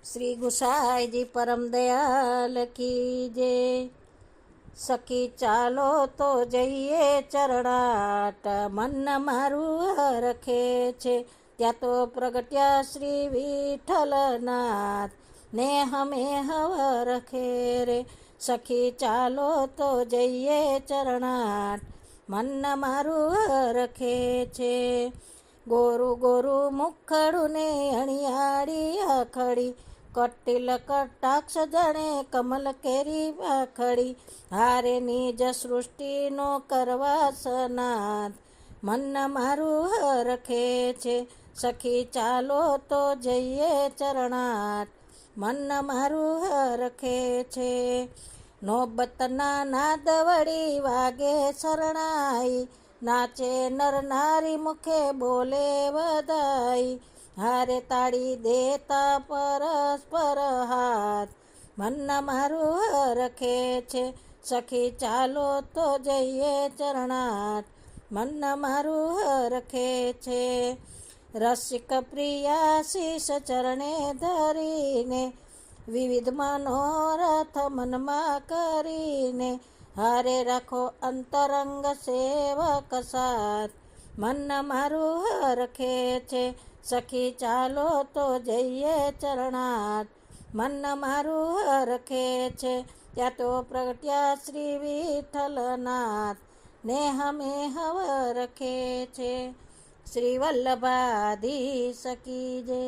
શ્રી ગુસાઈજી પરમ દયાલ કી જે સખી ચાલો તો જઈએ ચરણાટ મન મારું હરખે છે ત્યાં તો પ્રગટ્યા શ્રી વિઠ્ઠલનાથ ને હમે હવરખે રે સખી ચાલો તો જઈએ ચરણાટ મન મારું હરખે છે ગોરું ગોરું મુખડું ને અણિયાળી અખડી કટિલ કટાક્ષ જણે કમલ કેરી પાખડી હારે નિજ સૃષ્ટિનો કરવા સનાથ મન મારું હરખે છે સખી ચાલો તો જઈએ ચરણાટ મન મારું હરખે છે નોબતના નાદ વળી વાગે શરણાઈ નાચે નર નારી મુખે બોલે વધાઈ હારે તાળી દેતા પરસ્પર હાથ મન મારું હરખે છે સખી ચાલો તો જઈએ ચરણાટ મન મારું હરખે છે રસિક પ્રિયા શીશ ચરણે ધરીને વિવિધ મનોરથ મનમાં કરીને હારે રાખો અંતરંગ સેવક સાથ મન મારું હરખે છે સખી ચાલો તો જઈએ ચરણાટ મન મારું હરખે છે ત્યાં તો પ્રગટ્યા શ્રી વિઠ્ઠલનાથ ને હમે હવરખે છે શ્રી વલ્લભાધીશ કી જય।